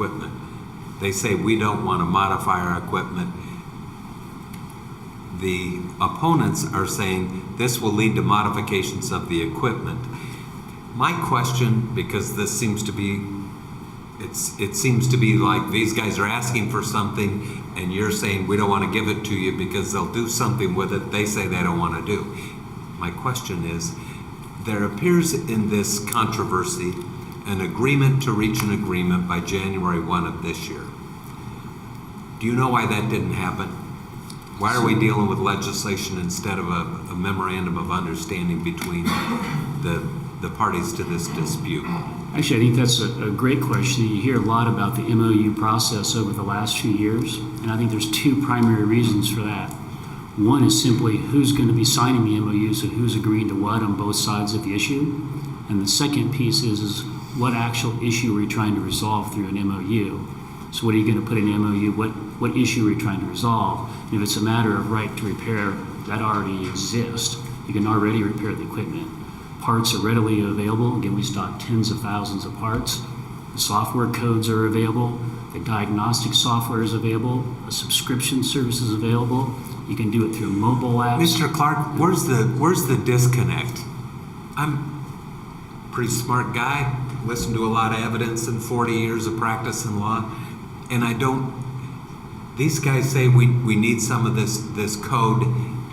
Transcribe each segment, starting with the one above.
equipment. They say we don't want to modify our equipment. The opponents are saying this will lead to modifications of the equipment. My question, because this seems to be, it seems to be like these guys are asking for something and you're saying we don't want to give it to you because they'll do something with it they say they don't want to do. My question is, there appears in this controversy an agreement to reach an agreement by January 1 of this year. Do you know why that didn't happen? Why are we dealing with legislation instead of a memorandum of understanding between the parties to this dispute? Actually, I think that's a great question. You hear a lot about the MOU process over the last few years, and I think there's two primary reasons for that. One is simply who's going to be signing the MOU, so who's agreeing to what on both sides of the issue. And the second piece is what actual issue are you trying to resolve through an MOU? So what are you going to put in the MOU? What issue are you trying to resolve? And if it's a matter of right to repair, that already exists. You can already repair the equipment. Parts are readily available. Again, we stock tens of thousands of parts. The software codes are available. The diagnostic software is available. A subscription service is available. You can do it through mobile apps. Mr. Clark, where's the disconnect? I'm a pretty smart guy, listened to a lot of evidence in 40 years of practice in law, and these guys say we need some of this code,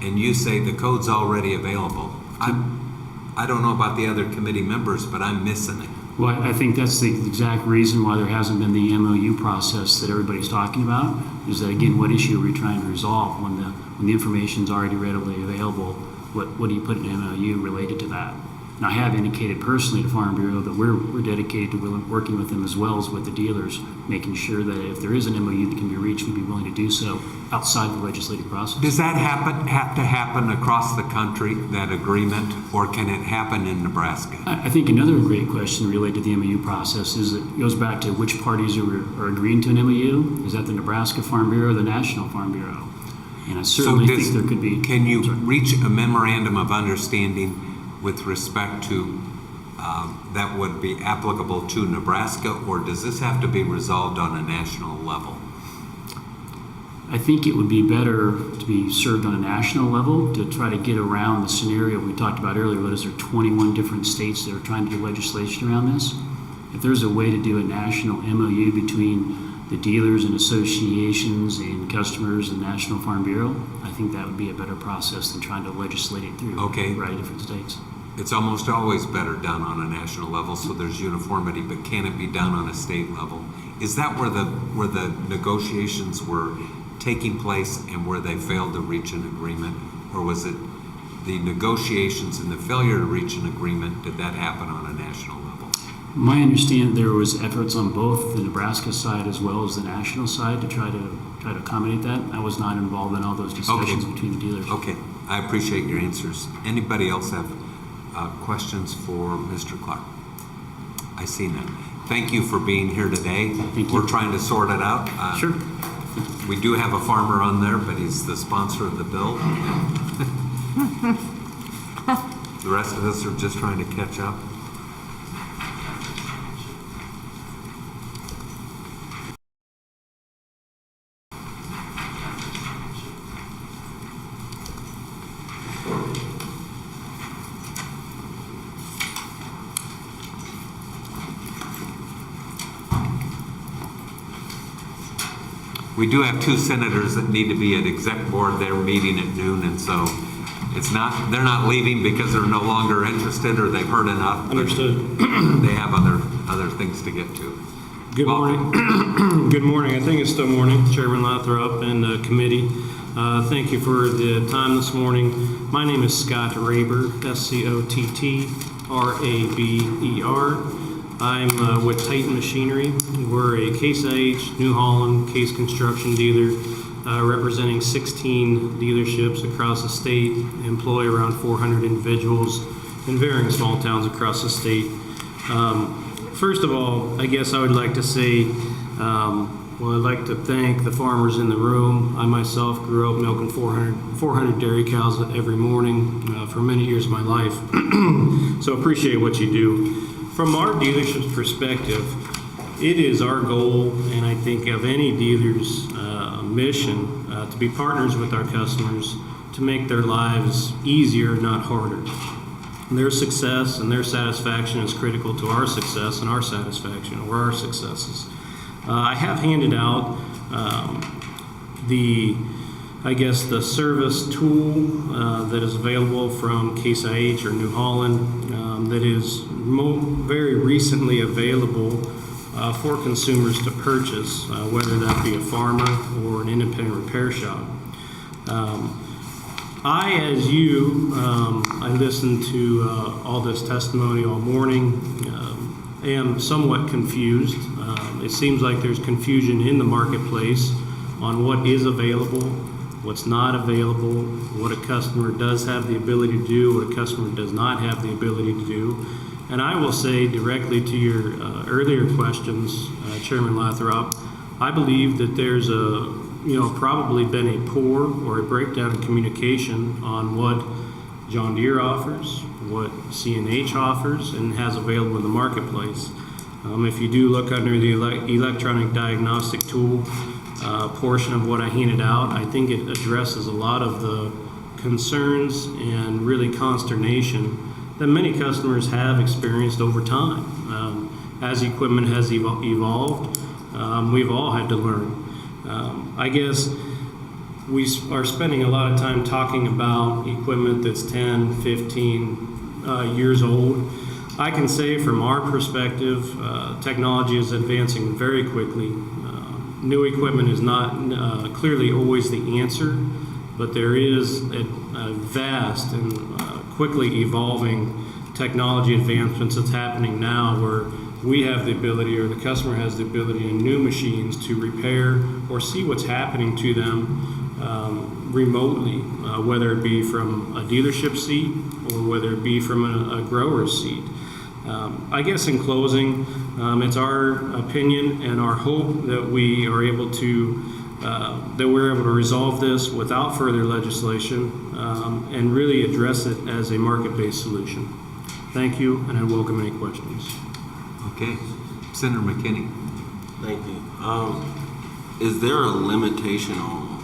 and you say the code's already available. I don't know about the other committee members, but I'm missing it. Well, I think that's the exact reason why there hasn't been the MOU process that everybody's talking about, is that, again, what issue are we trying to resolve when the information's already readily available? What do you put in an MOU related to that? And I have indicated personally to Farm Bureau that we're dedicated to working with them as well as with the dealers, making sure that if there is an MOU that can be reached, we'd be willing to do so outside the legislative process. Does that have to happen across the country, that agreement, or can it happen in Nebraska? I think another great question related to the MOU process is it goes back to which parties are agreeing to an MOU. Is that the Nebraska Farm Bureau or the National Farm Bureau? And I certainly think there could be. Can you reach a memorandum of understanding with respect to that would be applicable to Nebraska, or does this have to be resolved on a national level? I think it would be better to be served on a national level to try to get around the scenario we talked about earlier. What is there, 21 different states that are trying to do legislation around this? If there's a way to do a national MOU between the dealers and associations and customers and National Farm Bureau, I think that would be a better process than trying to legislate it through a variety of different states. It's almost always better done on a national level, so there's uniformity, but can it be done on a state level? Is that where the negotiations were taking place and where they failed to reach an agreement? Or was it the negotiations and the failure to reach an agreement, did that happen on a national level? My understanding, there was efforts on both the Nebraska side as well as the national side to try to accommodate that. I was not involved in all those discussions between the dealers. Okay, I appreciate your answers. Anybody else have questions for Mr. Clark? I see none. Thank you for being here today. Thank you. We're trying to sort it out. Sure. We do have a farmer on there, but he's the sponsor of the bill. The rest of us are just trying to catch up. We do have two senators that need to be at exec board. They're meeting at noon, and so they're not leaving because they're no longer interested or they've heard enough. Understood. They have other things to get to. Good morning. Good morning. I think it's still morning. Chairman Lathrop and committee. Thank you for the time this morning. My name is Scott Raber, SCOTTRABER. I'm with Titan Machinery. We're a Case IH, New Holland, Case Construction dealer, representing 16 dealerships across the state, employ around 400 individuals in varying small towns across the state. First of all, I guess I would like to say, I'd like to thank the farmers in the room. I myself grew up milking 400 dairy cows every morning for many years of my life. So appreciate what you do. From our dealership's perspective, It is our goal, and I think of any dealer's mission, to be partners with our customers to make their lives easier, not harder. Their success and their satisfaction is critical to our success and our satisfaction, or our successes. I have handed out the service tool that is available from Case IH or New Holland that is very recently available for consumers to purchase, whether that be a farmer or an independent repair shop. I listened to all this testimony all morning, am somewhat confused. It seems like there's confusion in the marketplace on what is available, what's not available, what a customer does have the ability to do, what a customer does not have the ability to do. And I will say directly to your earlier questions, Chairman Lathrop, I believe that there's probably been a poor or a breakdown in communication on what John Deere offers, what CNH offers, and has available in the marketplace. If you do look under the electronic diagnostic tool portion of what I handed out, I think it addresses a lot of the concerns and really consternation that many customers have experienced over time. As equipment has evolved, we've all had to learn. I guess we are spending a lot of time talking about equipment that's 10, 15 years old. I can say from our perspective, technology is advancing very quickly. New equipment is not clearly always the answer, but there is a vast and quickly evolving technology advancements that's happening now where we have the ability, or the customer has the ability in new machines to repair or see what's happening to them remotely, whether it be from a dealership seat or whether it be from a grower's seat. I guess in closing, it's our opinion and our hope that we are able to we're able to resolve this without further legislation and really address it as a market-based solution. Thank you, and I welcome any questions. Okay. Senator McKinney. Thank you. Is there a limitation on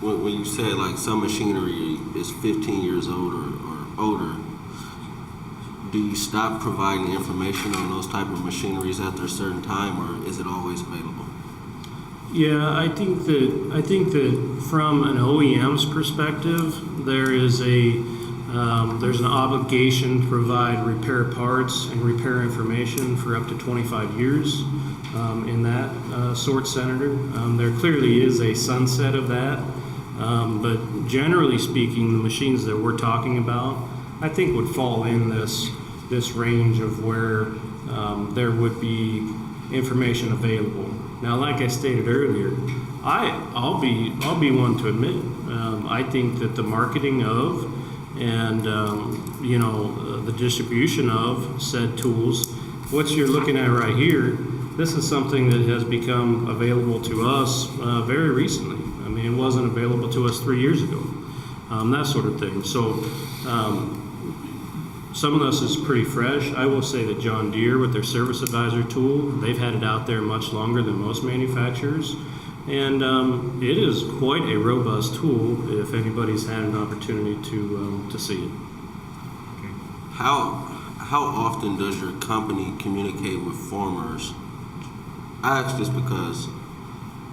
when you say like some machinery is 15 years old or older? Do you stop providing information on those type of machineries after a certain time, or is it always available? Yeah, I think that from an OEM's perspective, there's an obligation to provide repair parts and repair information for up to 25 years in that sort, Senator. There clearly is a sunset of that, but generally speaking, the machines that we're talking about, I think would fall in this range of where there would be information available. Now, like I stated earlier, I'll be one to admit, I think that the marketing of and the distribution of said tools, what you're looking at right here, this is something that has become available to us very recently. I mean, it wasn't available to us 3 years ago, that sort of thing. So some of this is pretty fresh. I will say that John Deere with their Service Advisor tool, they've had it out there much longer than most manufacturers. And it is quite a robust tool if anybody's had an opportunity to see it. Okay. How often does your company communicate with farmers? I ask this because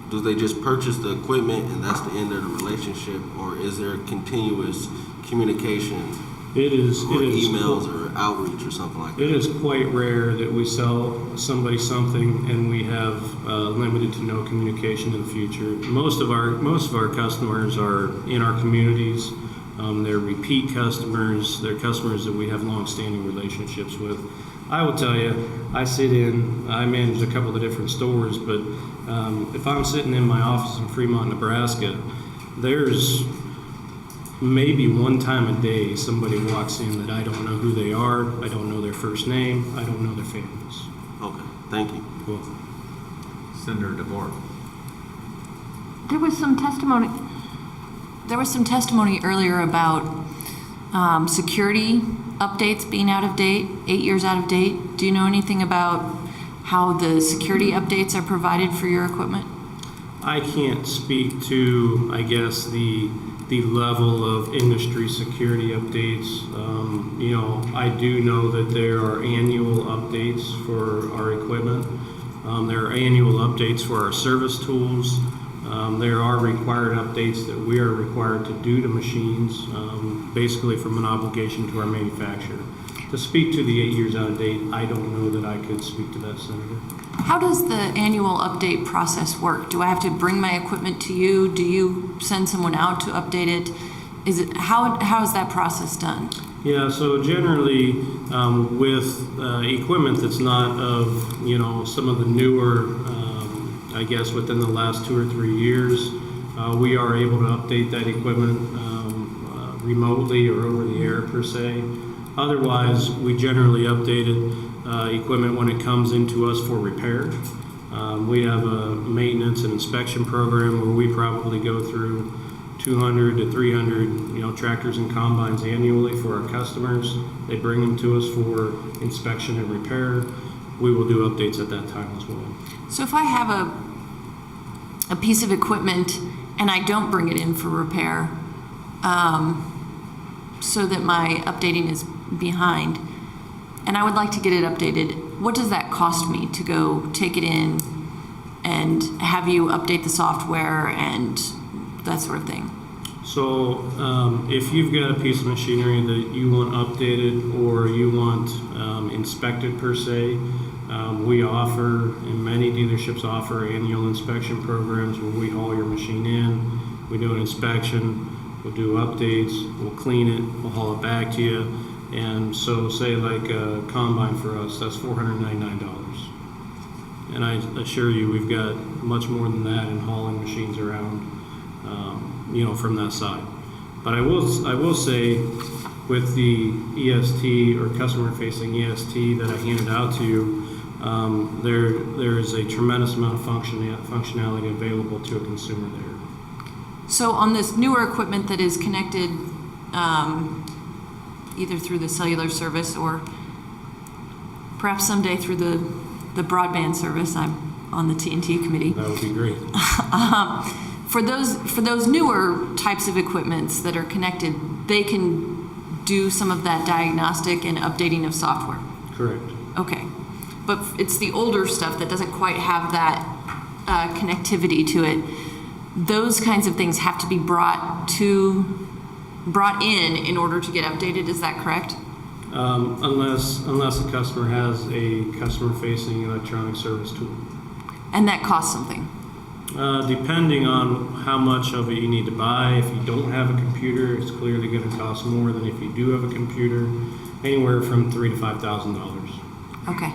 do they just purchase the equipment and that's the end of the relationship, or is there continuous communication? It is emails or outreach or something like that. It is quite rare that we sell somebody something and we have limited to no communication in the future. Most of our customers are in our communities. They're repeat customers. They're customers that we have long-standing relationships with. I will tell you, I manage a couple of different stores, but if I'm sitting in my office in Fremont, Nebraska, there's maybe one time a day somebody walks in that I don't know who they are, I don't know their first name, I don't know their families. Okay, thank you. Cool. Senator DeVore. There was some testimony earlier about security updates being out of date, 8 years out of date. Do you know anything about how the security updates are provided for your equipment? I can't speak to, I guess, the level of industry security updates. I do know that there are annual updates for our equipment. There are annual updates for our service tools. There are required updates that we are required to do to machines, basically from an obligation to our manufacturer. To speak to the 8 years out of date, I don't know that I could speak to that, Senator. How does the annual update process work? Do I have to bring my equipment to you? Do you send someone out to update it? How is that process done? Yeah, so generally with equipment that's not of, some of the newer, I guess within the last 2 or 3 years, we are able to update that equipment remotely or over the air per se. Otherwise, we generally updated equipment when it comes into us for repair. We have a maintenance and inspection program where we probably go through 200 to 300, tractors and combines annually for our customers. They bring them to us for inspection and repair. We will do updates at that time as well. So if I have a piece of equipment and I don't bring it in for repair, so that my updating is behind, and I would like to get it updated, what does that cost me to go take it in and have you update the software and that sort of thing? So if you've got a piece of machinery that you want updated or you want inspected per se, we offer, and many dealerships offer, annual inspection programs where we haul your machine in, we do an inspection, we'll do updates, we'll clean it, we'll haul it back to you. And so say like a combine for us, that's $499. And I assure you we've got much more than that in hauling machines around, from that side. But I will say with the EST or customer facing EST that I handed out to you, there is a tremendous amount of functionality available to a consumer there. So on this newer equipment that is connected either through the cellular service or perhaps someday through the broadband service, I'm on the T&T committee. That would be great. For those newer types of equipments that are connected, they can do some of that diagnostic and updating of software. Correct. Okay. But it's the older stuff that doesn't quite have that connectivity to it. Those kinds of things have to be brought in order to get updated. Is that correct? Unless the customer has a customer-facing electronic service tool. And that costs something. Depending on how much of it you need to buy. If you don't have a computer, it's clearly going to cost more than if you do have a computer. Anywhere from $3,000 to $5,000. Okay.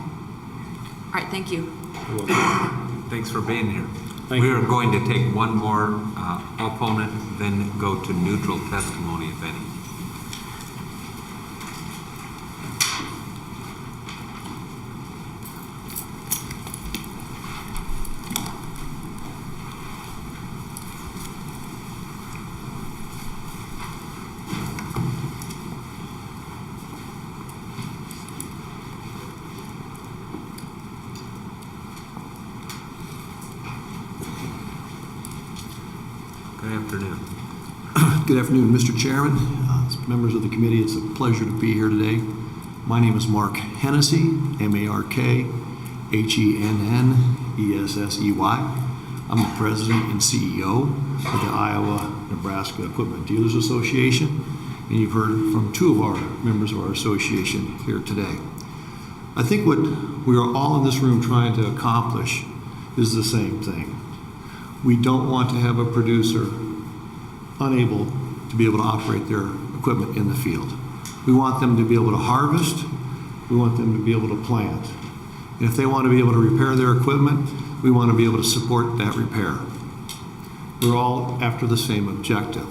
All right. Thank you. You're welcome. Thanks for being here. Thank we you. are going to take one more opponent, then go to neutral testimony, if any. Good afternoon. Good afternoon, Mr. Chairman, members of the committee. It's a pleasure to be here today. My name is Mark Hennessy, M-A-R-K-H-E-N-N-E-S-S-E-Y. I'm the president and CEO of the Iowa-Nebraska Equipment Dealers Association, and you've heard from two of our members of our association here today. I think what we are all in this room trying to accomplish is the same thing. We don't want to have a producer unable to be able to operate their equipment in the field. We want them to be able to harvest. We want them to be able to plant. And if they want to be able to repair their equipment, we want to be able to support that repair. We're all after the same objective.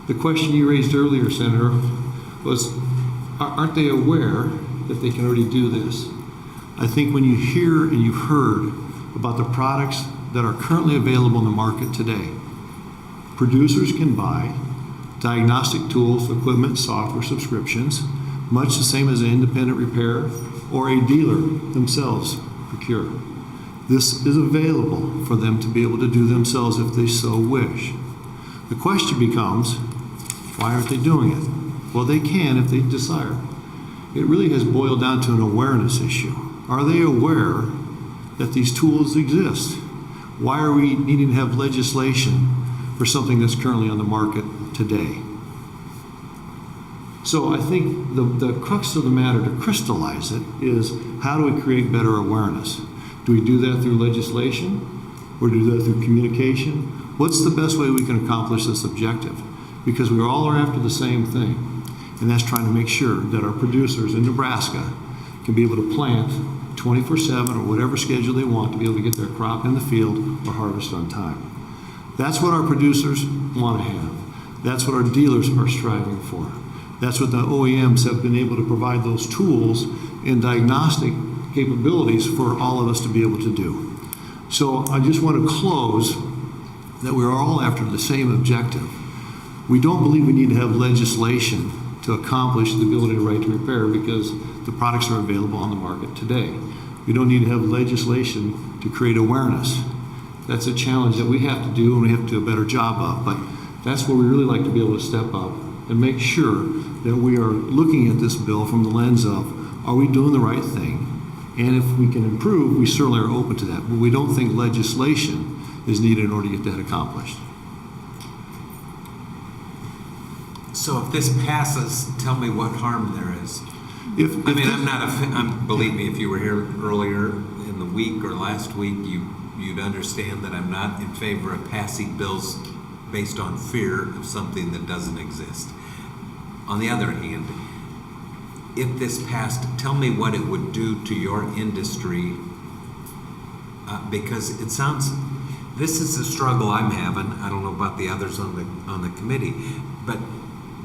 The question you raised earlier, Senator, was aren't they aware that they can already do this? I think when you hear and you've heard about the products that are currently available in the market today, producers can buy diagnostic tools, equipment, software subscriptions, much the same as an independent repair or a dealer themselves procure. This is available for them to be able to do themselves if they so wish. The question becomes, why aren't they doing it? Well, they can if they desire. It really has boiled down to an awareness issue. Are they aware that these tools exist? Why are we needing to have legislation for something that's currently on the market today? So I think the crux of the matter, to crystallize it, is how do we create better awareness? Do we do that through legislation or do that through communication? What's the best way we can accomplish this objective? Because we all are after the same thing, and that's trying to make sure that our producers in Nebraska can be able to plant 24/7 or whatever schedule they want to be able to get their crop in the field or harvest on time. That's what our producers want to have. That's what our dealers are striving for. That's what the OEMs have been able to provide those tools and diagnostic capabilities for all of us to be able to do. So I just want to close that we're all after the same objective. We don't believe we need to have legislation to accomplish the ability to right to repair because the products are available on the market today. We don't need to have legislation to create awareness. That's a challenge that we have to do and we have to do a better job of. But that's where we really like to be able to step up and make sure that we are looking at this bill from the lens of, are we doing the right thing? And if we can improve, we certainly are open to that. But we don't think legislation is needed in order to get that accomplished. So if this passes, tell me what harm there is. If this- I'm not believe me, if you were here earlier in the week or last week, you'd understand that I'm not in favor of passing bills based on fear of something that doesn't exist. On the other hand, if this passed, tell me what it would do to your industry, because it sounds, this is the struggle I'm having. I don't know about the others on the committee, but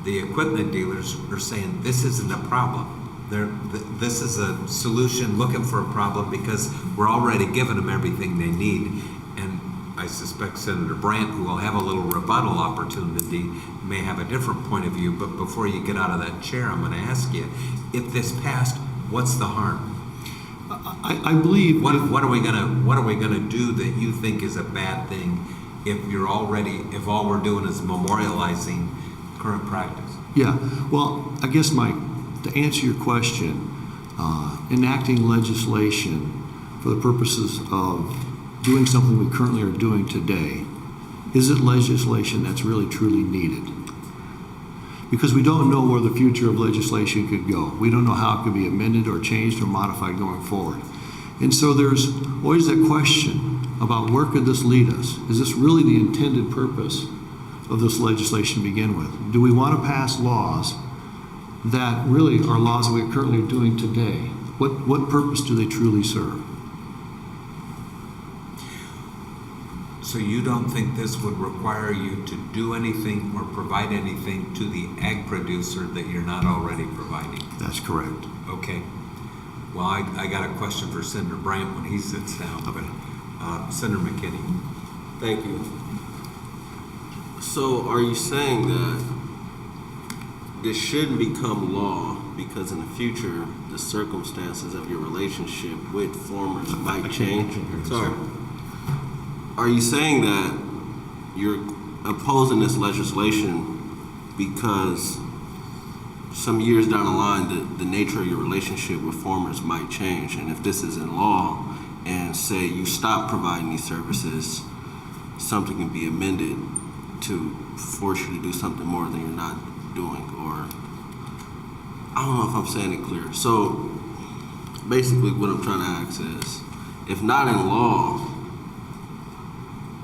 the equipment dealers are saying this isn't a problem. This is a solution looking for a problem because we're already giving them everything they need. And I suspect Senator Brandt, who will have a little rebuttal opportunity, may have a different point of view. But before you get out of that chair, I'm going to ask you, if this passed, what's the harm? I believe What are we gonna do that you think is a bad thing if all we're doing is memorializing current practice? Yeah, well, I guess, Mike, to answer your question, enacting legislation for the purposes of doing something we currently are doing today, is it legislation that's really truly needed? Because we don't know where the future of legislation could go. We don't know how it could be amended or changed or modified going forward. And so there's always that question about where could this lead us? Is this really the intended purpose of this legislation to begin with? Do we want to pass laws that really are laws that we're currently doing today? What purpose do they truly serve? So you don't think this would require you to do anything or provide anything to the ag producer that you're not already providing? That's correct. Okay. Well, I got a question for Senator Brandt when he sits down. Okay. Senator McKinney. Thank you. So are you saying that this shouldn't become law because in the future the circumstances of your relationship with farmers might change? Sorry. Are you saying that you're opposing this legislation because some years down the line the nature of your relationship with farmers might change, and if this is in law and say you stop providing these services, something can be amended to force you to do something more than you're not doing? Or I don't know if I'm saying it clear. So basically what I'm trying to ask is, if not in law,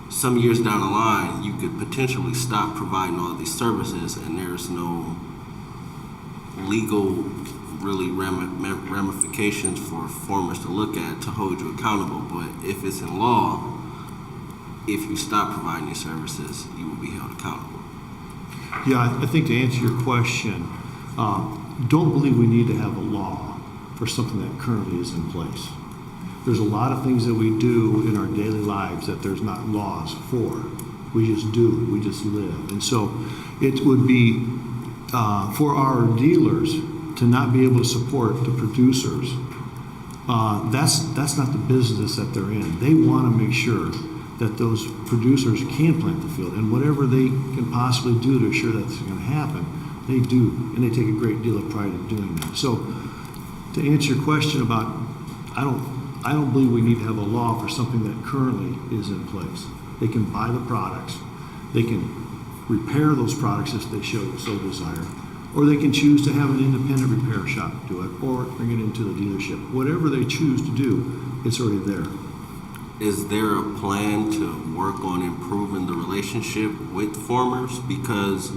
some years down the line you could potentially stop providing all these services and there's no legal really ramifications for farmers to look at to hold you accountable. But if it's in law, if you stop providing these services, you will be held accountable. Yeah, I think to answer your question, don't believe we need to have a law for something that currently is in place. There's a lot of things that we do in our daily lives that there's not laws for. We just do, we just live. And so it would be for our dealers to not be able to support the producers That's not the business that they're in. They want to make sure that those producers can plant the field, and whatever they can possibly do to assure that's going to happen, they do, and they take a great deal of pride in doing that. So, to answer your question about, I don't believe we need to have a law for something that currently is in place. They can buy the products, they can repair those products if they so desire, or they can choose to have an independent repair shop do it, or bring it into the dealership. Whatever they choose to do, it's already there. Is there a plan to work on improving the relationship with farmers? Because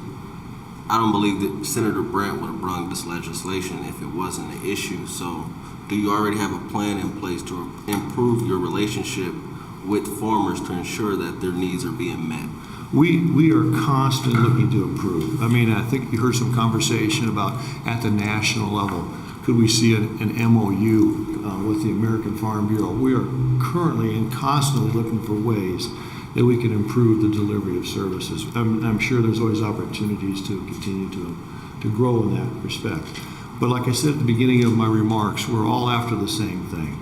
I don't believe that Senator Brandt would have brought this legislation if it wasn't an issue. So do you already have a plan in place to improve your relationship with farmers to ensure that their needs are being met? We are constantly looking to improve. I mean, I think you heard some conversation about at the national level, could we see an MOU with the American Farm Bureau? We are currently and constantly looking for ways that we can improve the delivery of services. I'm sure there's always opportunities to continue to grow in that respect. But like I said at the beginning of my remarks, we're all after the same thing.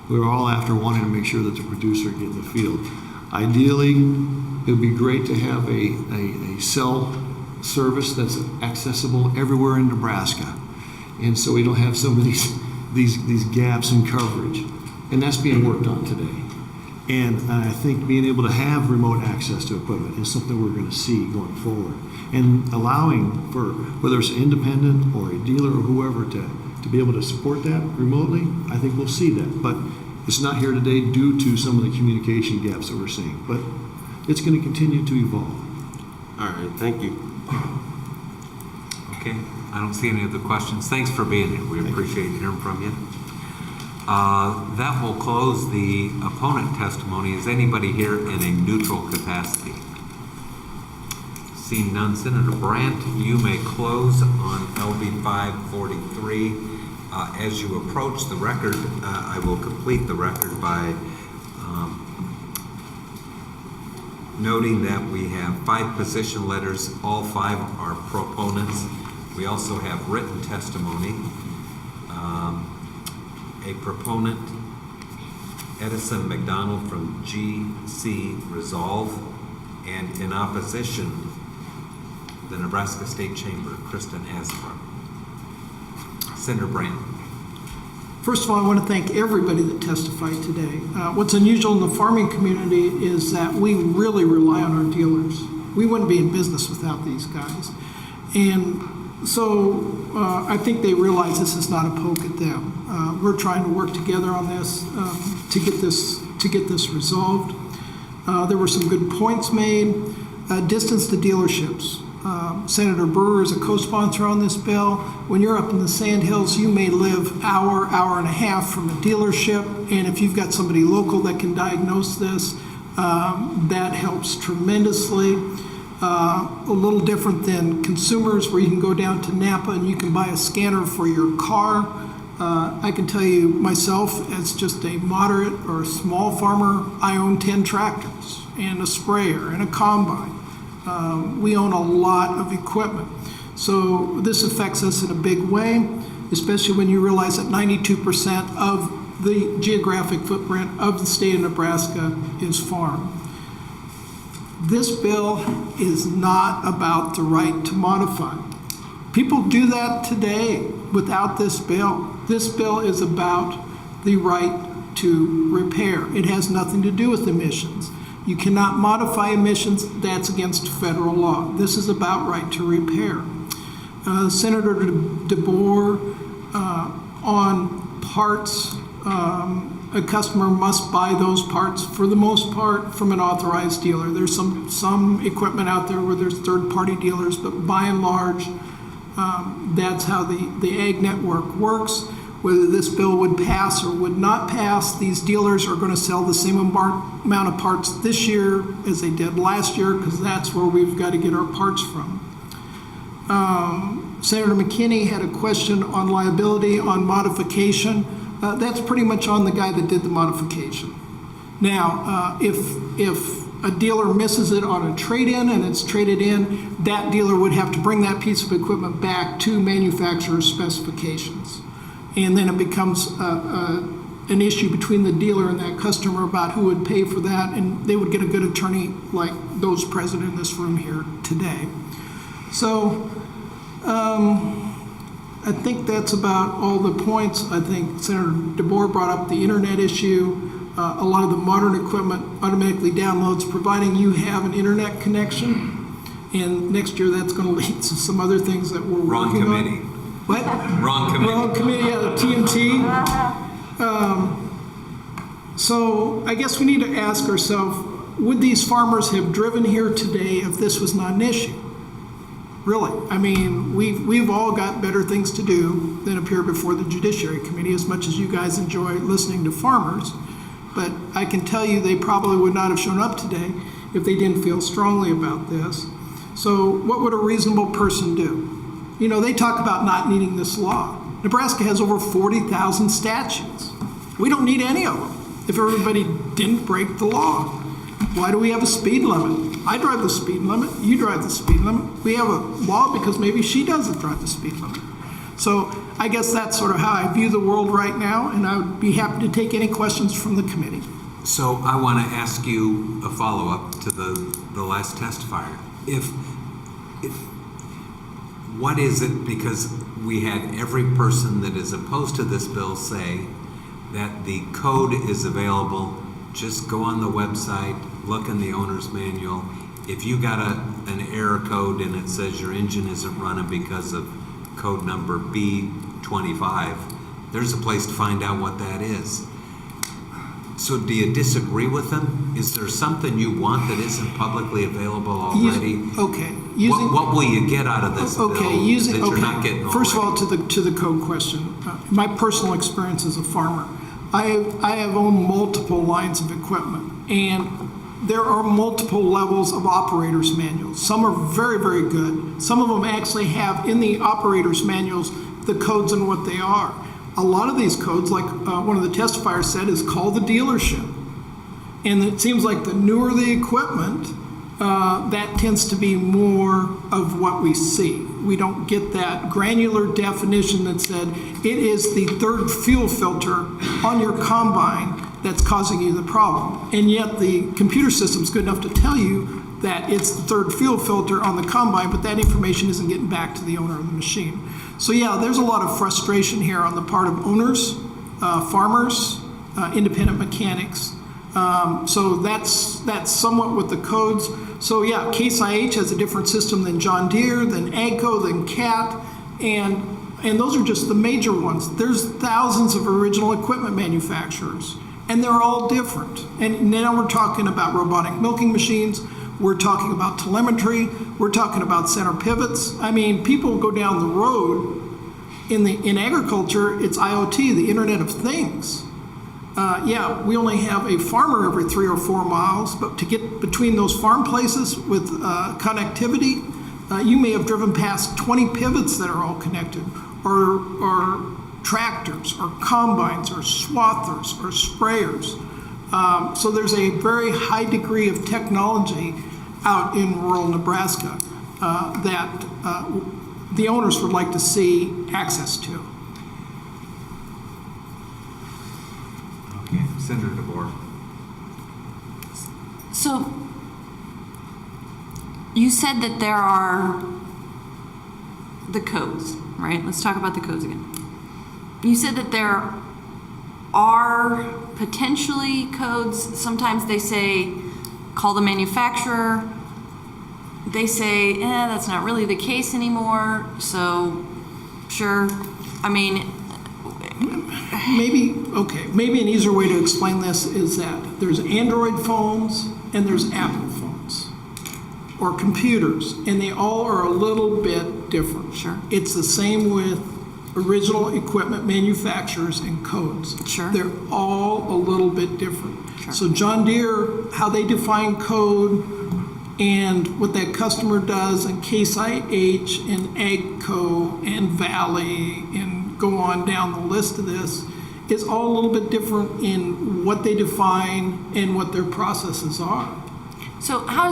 We're all after wanting to make sure that the producer get in the field. Ideally, it would be great to have a cell service that's accessible everywhere in Nebraska. And so we don't have some of these gaps in coverage. And that's being worked on today. And I think being able to have remote access to equipment is something we're going to see going forward. And allowing for, whether it's independent or a dealer or whoever, to be able to support that remotely, I think we'll see that. But it's not here today due to some of the communication gaps that we're seeing. But it's going to continue to evolve. All right, thank you. Okay, I don't see any other questions. Thanks for being here. We appreciate hearing from you. That will close the opponent testimony. Is anybody here in a neutral capacity? Seeing none, Senator Brandt, you may close on LB 543. As you approach the record, I will complete the record by noting that we have 5 position letters. All 5 are proponents. We also have written testimony. A proponent, Edison McDonald from GC Resolve, and in opposition, the Nebraska State Chamber, Kristen Asbrook. Senator Brandt. First of all, I want to thank everybody that testified today. What's unusual in the farming community is that we really rely on our dealers. We wouldn't be in business without these guys. And so I think they realize this is not a poke at them. We're trying to work together on this to get this resolved. There were some good points made. Distance to dealerships. Senator Brewer is a co-sponsor on this bill. When you're up in the Sandhills, you may live hour and a half from a dealership, and if you've got somebody local that can diagnose this, that helps tremendously. A little different than consumers, where you can go down to Napa and you can buy a scanner for your car. I can tell you myself, as just a moderate or small farmer, I own 10 tractors and a sprayer and a combine. We own a lot of equipment. So this affects us in a big way, especially when you realize that 92% of the geographic footprint of the state of Nebraska is farm. This bill is not about the right to modify. People do that today without this bill. This bill is about the right to repair. It has nothing to do with emissions. You cannot modify emissions. That's against federal law. This is about right to repair. Senator DeBoer, on parts, a customer must buy those parts, for the most part, from an authorized dealer. There's some equipment out there where there's third-party dealers, but by and large, that's how the ag network works. Whether this bill would pass or would not pass, these dealers are going to sell the same amount of parts this year as they did last year, because that's where we've got to get our parts from. Senator McKinney had a question on liability, on modification. That's pretty much on the guy that did the modification. Now, if a dealer misses it on a trade-in and it's traded in, that dealer would have to bring that piece of equipment back to manufacturer's specifications. and then it becomes an issue between the dealer and that customer about who would pay for that, and they would get a good attorney like those present in this room here today. So I think that's about all the points. I think Senator DeBoer brought up the internet issue. A lot of the modern equipment automatically downloads, providing you have an internet connection. And next year, that's going to lead to some other things that we're Wrong working committee. on. What? Wrong committee. Wrong committee, yeah, the TNT. So I guess we need to ask ourselves, would these farmers have driven here today if this was not an issue? Really? I mean, we've all got better things to do than appear before the Judiciary Committee, as much as you guys enjoy listening to farmers. But I can tell you they probably would not have shown up today if they didn't feel strongly about this. So what would a reasonable person do? You know, they talk about not needing this law. Nebraska has over 40,000 statutes. We don't need any of them if everybody didn't break the law. Why do we have a speed limit? I drive the speed limit. You drive the speed limit. We have a law because maybe she doesn't drive the speed limit. So I guess that's sort of how I view the world right now, and I would be happy to take any questions from the committee. So I want to ask you a follow-up to the last testifier. If what is it, because we had every person that is opposed to this bill say that the code is available, just go on the website, look in the owner's manual. If you got an error code and it says your engine isn't running because of code number B25, there's a place to find out what that is. So do you disagree with them? Is there something you want that isn't publicly available already? What will you get out of this bill that you're not getting already? First of all, to the code question, my personal experience as a farmer, I have owned multiple lines of equipment, and there are multiple levels of operators manuals. Some are very, very good. Some of them actually have in the operators manuals the codes and what they are. A lot of these codes, like one of the testifiers said, is call the dealership. And it seems like the newer the equipment, that tends to be more of what we see. We don't get that granular definition that said it is the third fuel filter on your combine that's causing you the problem. And yet the computer system's good enough to tell you that it's the third fuel filter on the combine, but that information isn't getting back to the owner of the machine. So yeah, there's a lot of frustration here on the part of owners, farmers, independent mechanics. So that's somewhat with the codes. So yeah, Case IH has a different system than John Deere, than AGCO, than CAT, and those are just the major ones. There's thousands of original equipment manufacturers, and they're all different. And now we're talking about robotic milking machines. We're talking about telemetry. We're talking about center pivots. I mean, people go down the road. In agriculture, it's IoT, the Internet of Things. Yeah, we only have a farmer every 3 or 4 miles, but to get between those farm places with connectivity, you may have driven past 20 pivots that are all connected, or tractors, or combines, or swathers, or sprayers. So there's a very high degree of technology out in rural Nebraska that the owners would like to see access to. Okay, Senator DeBoer. So you said that there are the codes, right? Let's talk about the codes again. You said that there are potentially codes. Sometimes they say call the manufacturer. They say, that's not really the case anymore. So sure. I mean, maybe an easier way to explain this is that there's Android phones and there's Apple phones or computers, and they all are a little bit different. Sure. It's the same with original equipment manufacturers and codes. Sure. They're all a little bit different. Sure. So John Deere, how they define code and what that customer does, and Case IH and AGCO and Valley and go on down the list of this, is all a little bit different in what they define and what their processes are. so how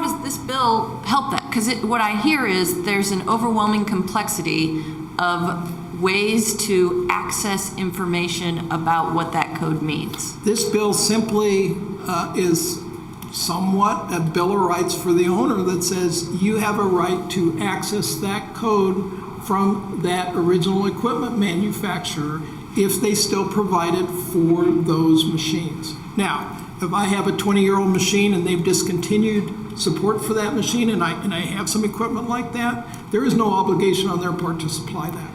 does this bill help that? Because what I hear is there's an overwhelming complexity of ways to access information about what that code means? This bill simply is somewhat a Bill of Rights for the owner that says you have a right to access that code from that original equipment manufacturer if they still provide it for those machines. Now, if I have a 20-year-old machine and they've discontinued support for that machine and I have some equipment like that, there is no obligation on their part to supply that.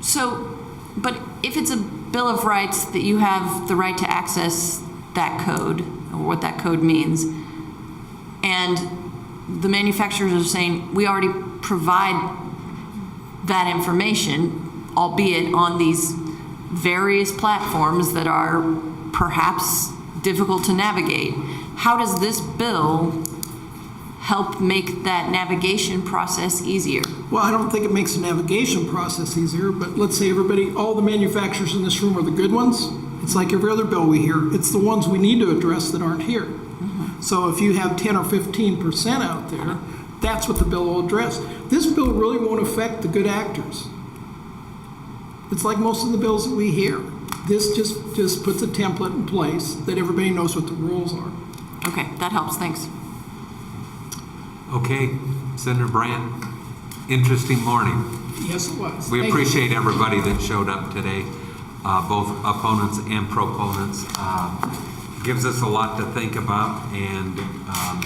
So, but if it's a Bill of Rights that you have the right to access that code, or what that code means, and the manufacturers are saying, we already provide that information, albeit on these various platforms that are perhaps difficult to navigate, how does this bill help make that navigation process easier? Well, I don't think it makes the navigation process easier, but let's say all the manufacturers in this room are the good ones. It's like every other bill we hear. It's the ones we need to address that aren't here. So if you have 10 or 15% out there, that's what the bill will address. This bill really won't affect the good actors. It's like most of the bills that we hear. This just puts a template in place that everybody knows what the rules are. Okay, that helps, thanks. Okay, Senator Brandt, interesting morning. Yes, it was. We Thank appreciate everybody that showed up today, both opponents and proponents. Gives us a lot to think about, and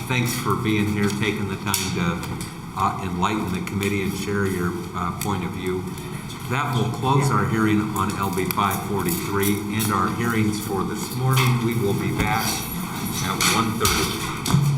thanks for being here, taking the time to enlighten the committee and share your point of view. That will close our hearing on LB 543 and our hearings for this morning. We will be back at 1:30.